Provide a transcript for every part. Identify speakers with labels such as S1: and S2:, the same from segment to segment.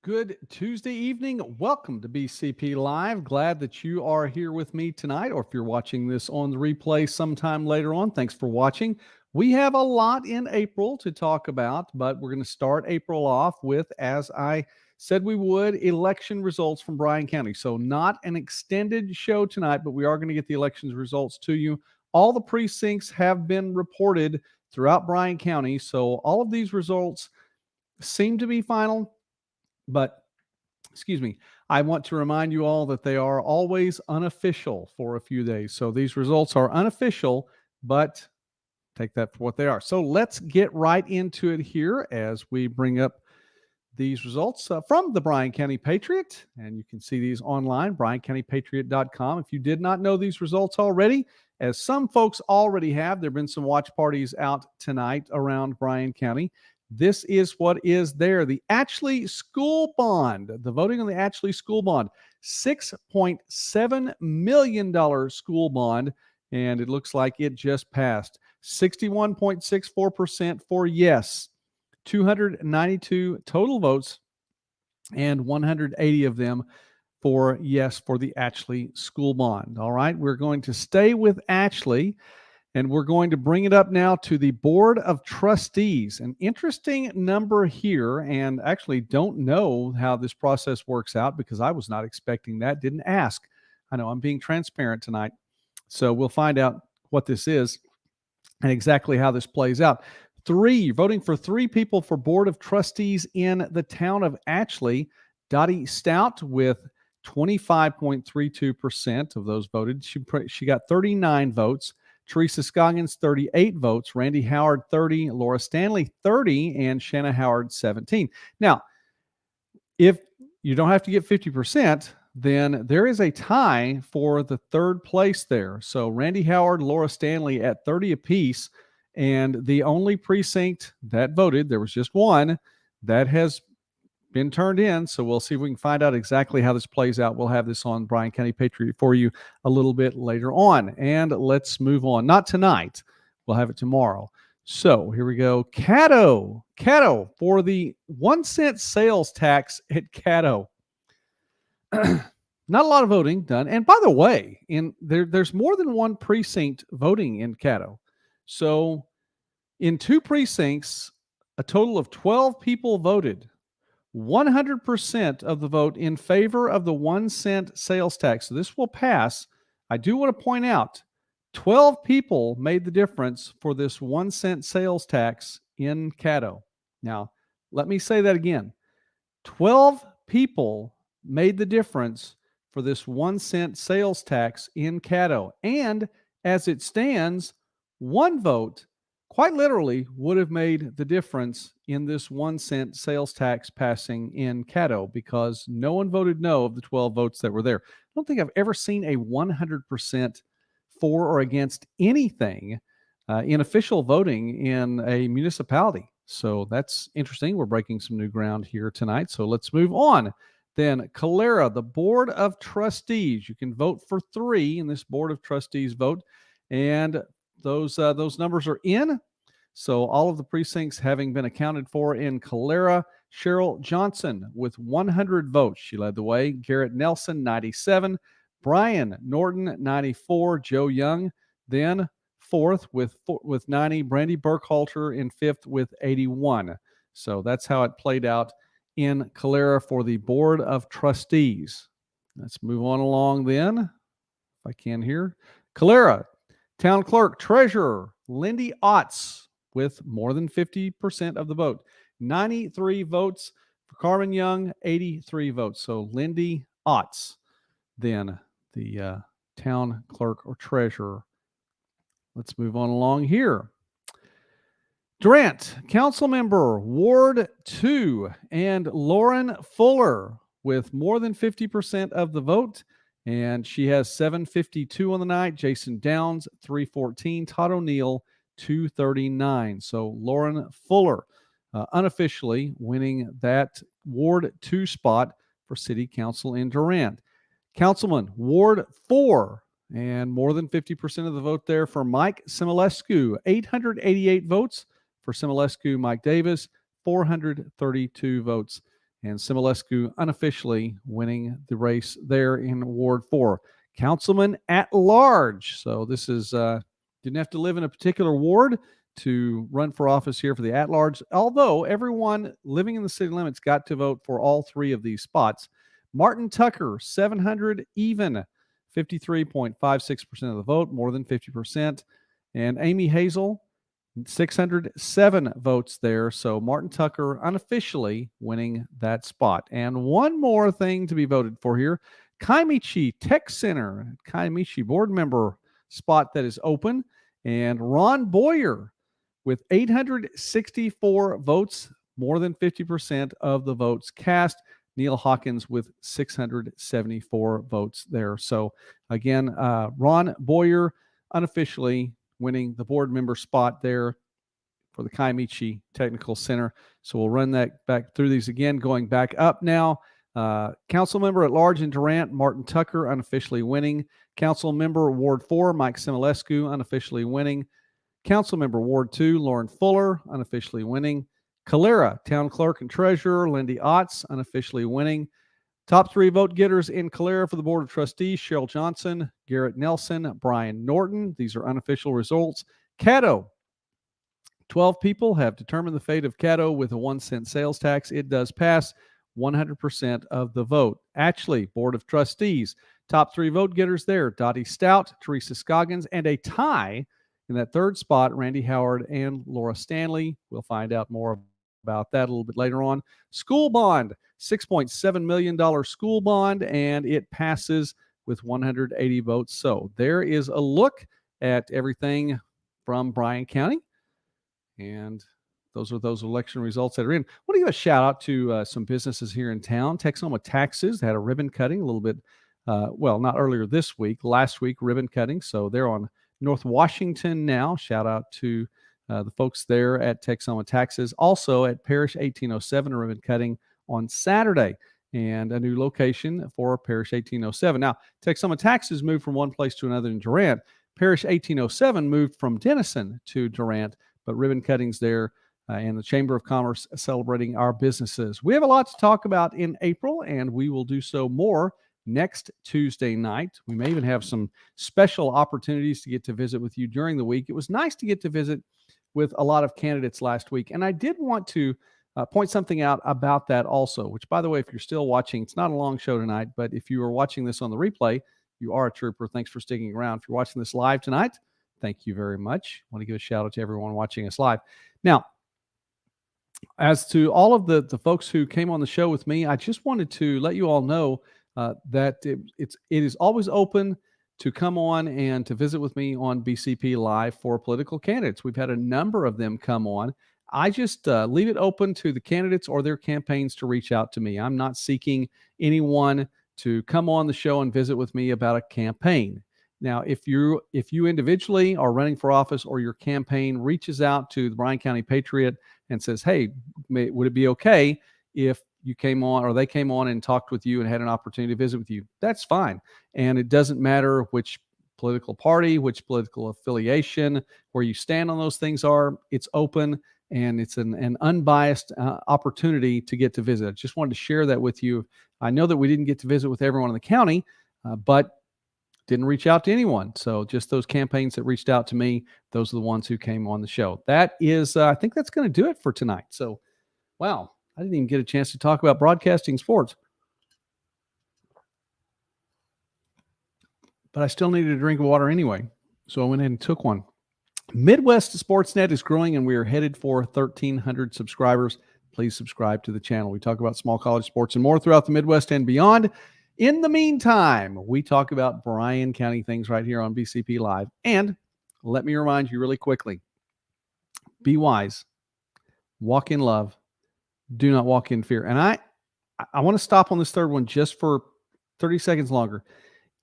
S1: Good Tuesday evening. Welcome to BCP Live. Glad that you are here with me tonight, or if you're watching this on the replay sometime later on, thanks for watching. We have a lot in April to talk about, but we're going to start April off with, as I said we would, election results from Bryan County. So, not an extended show tonight, but we are going to get the elections results to you. All the precincts have been reported throughout Bryan County. So, all of these results seem to be final. But, excuse me, I want to remind you all that they are always unofficial for a few days. So these results are unofficial, but take that for what they are. So let's get right into it here as we bring up these results from the Bryan County Patriot. And you can see these online, bryancountypatriot.com. If you did not know these results already, as some folks already have, there have been some watch parties out tonight around Bryan County. This is what is there. The Ashley School Bond, the voting on the Ashley School Bond, $6.7 million school bond, and it looks like it just passed. 61.64% for yes, 292 total votes, and 180 of them for yes for the Ashley School Bond. All right, we're going to stay with Ashley. And we're going to bring it up now to the Board of Trustees. An interesting number here, and actually don't know how this process works out because I was not expecting that, didn't ask. I know I'm being transparent tonight. So we'll find out what this is and exactly how this plays out. Voting for three people for Board of Trustees in the town of Ashley. Dottie Stout with 25.32% of those voted. She got 39 votes. Teresa Scoggins, 38 votes. Randy Howard, 30. Laura Stanley, 30. And Shanna Howard, 17. Now, if you don't have to get 50%, then there is a tie for the third place there. So Randy Howard, Laura Stanley at 30 apiece. And the only precinct that voted, there was just one, that has been turned in. So we'll see if we can find out exactly how this plays out. We'll have this on Bryan County Patriot for you a little bit later on. And let's move on. Not tonight. We'll have it tomorrow. So here we go. Caddo for the 1 cent sales tax at Caddo. Not a lot of voting done. And by the way, there's more than one precinct voting in Caddo. So in two precincts, a total of 12 people voted. 100% of the vote in favor of the 1 cent sales tax. So this will pass. I do want to point out 12 people made the difference for this 1 cent sales tax in Caddo. Now, let me say that again. 12 people made the difference for this 1 cent sales tax in Caddo. And as it stands, one vote quite literally would have made the difference in this 1 cent sales tax passing in Caddo because no one voted no of the 12 votes that were there. I don't think I've ever seen a 100% for or against anything in official voting in a municipality. So that's interesting. We're breaking some new ground here tonight. So let's move on. Then Calera, the Board of Trustees. You can vote for three in this Board of Trustees vote. And those numbers are in. So all of the precincts having been accounted for in Calera. Cheryl Johnson with 100 votes. She led the way. Garrett Nelson, 97. Brian Norton, 94. Joe Young, then fourth with 90. Brandy Burkhalter in fifth with 81. So that's how it played out in Calera for the Board of Trustees. Let's move on along then, if I can here. Calera, Town Clerk, Treasurer, Lindy Otts with more than 50% of the vote. 93 votes for Carmen Young, 83 votes. So Lindy Otts, then the Town Clerk or Treasurer. Let's move on along here. Durant, Council Member, Ward 2, and Lauren Fuller with more than 50% of the vote. And she has 752 on the night. Jason Downs, 314. Todd O'Neill, 239. So Lauren Fuller unofficially winning that Ward 2 spot for City Council in Durant. Councilman, Ward 4, and more than 50% of the vote there for Mike Similescu. 888 votes for Similescu. Mike Davis, 432 votes. and Similescu unofficially winning the race there in Ward 4. Councilman at large. So this is didn't have to live in a particular ward to run for office here for the at large, although everyone living in the city limits got to vote for all three of these spots. Martin Tucker, 700 even, 53.56% of the vote, more than 50%. And Amy Hazel, 607 votes there. So Martin Tucker unofficially winning that spot. And one more thing to be voted for here. Kaimichi Tech Center, Kaimichi board member spot that is open. And Ron Boyer with 864 votes, more than 50% of the votes cast. Neil Hawkins with 674 votes there. So again, Ron Boyer unofficially winning the board member spot there for the Kaimichi Technical Center. So we'll run that back through these again, going back up now. Council member at large in Durant, Martin Tucker unofficially winning. Council member Ward 4, Mike Similescu unofficially winning. Council member Ward 2, Lauren Fuller unofficially winning. Calera, town clerk and treasurer, Lindy Otts unofficially winning. Top three vote getters in Calera for the Board of Trustees, Cheryl Johnson, Garrett Nelson, Brian Norton. These are unofficial results. Caddo, 12 people have determined the fate of Caddo with a 1-cent sales tax. It does pass 100% of the vote. Actually, Board of Trustees, top three vote getters there, Dottie Stout, Teresa Scoggins, and a tie in that third spot, Randy Howard and Laura Stanley. We'll find out more about that a little bit later on. School bond, $6.7 million school bond, and it passes with 180 votes. So there is a look at everything from Bryan County. And those are those election results that are in. I want to give a shout out to some businesses here in town. Texoma Taxes had a ribbon cutting a little bit, well, not earlier this week, last week, ribbon cutting. So they're on North Washington now. Shout out to the folks there at Texoma Taxes. Also at Parish 1807, a ribbon cutting on Saturday, and a new location for Parish 1807. Now, Texoma Taxes moved from one place to another in Durant. Parish 1807 moved from Denison to Durant, but ribbon cuttings there and the Chamber of Commerce celebrating our businesses. We have a lot to talk about in April, and we will do so more next Tuesday night. We may even have some special opportunities to get to visit with you during the week. It was nice to get to visit with a lot of candidates last week, and I did want to point something out about that also, which, by the way, if you're still watching, it's not a long show tonight, but if you are watching this on the replay, you are a trooper. Thanks for sticking around. If you're watching this live tonight, thank you very much. I want to give a shout out to everyone watching us live. Now, as to all of the folks who came on the show with me, I just wanted to let you all know that it is always open to come on and to visit with me on BCP Live for political candidates. We've had a number of them come on. I just leave it open to the candidates or their campaigns to reach out to me. I'm not seeking anyone to come on the show and visit with me about a campaign. Now, if you individually are running for office or your campaign reaches out to the Bryan County Patriot and says, hey, would it be okay if you came on or they came on and talked with you and had an opportunity to visit with you? That's fine. And it doesn't matter which political party, which political affiliation, where you stand on those things are. It's open and it's an unbiased opportunity to get to visit. I just wanted to share that with you. I know that we didn't get to visit with everyone in the county, but didn't reach out to anyone. So just those campaigns that reached out to me, those are the ones who came on the show. That is, I think that's going to do it for tonight. So, wow, I didn't even get a chance to talk about broadcasting sports. But I still needed a drink of water anyway. So I went ahead and took one. Midwest Sportsnet is growing, and we are headed for 1,300 subscribers. Please subscribe to the channel. We talk about small college sports and more throughout the Midwest and beyond. In the meantime, we talk about Bryan County things right here on BCP Live. And let me remind you really quickly, be wise, walk in love, do not walk in fear. And I want to stop on this third one just for 30 seconds longer.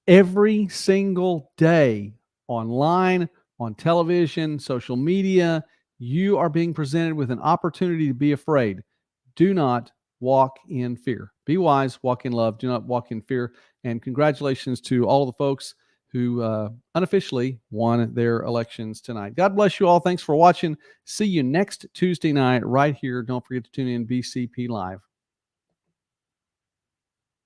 S1: Every single day, online, on television, social media, you are being presented with an opportunity to be afraid. Do not walk in fear. Be wise, walk in love, do not walk in fear. And congratulations to all of the folks who unofficially won their elections tonight. God bless you all. Thanks for watching. See you next Tuesday night right here. Don't forget to tune in BCP Live.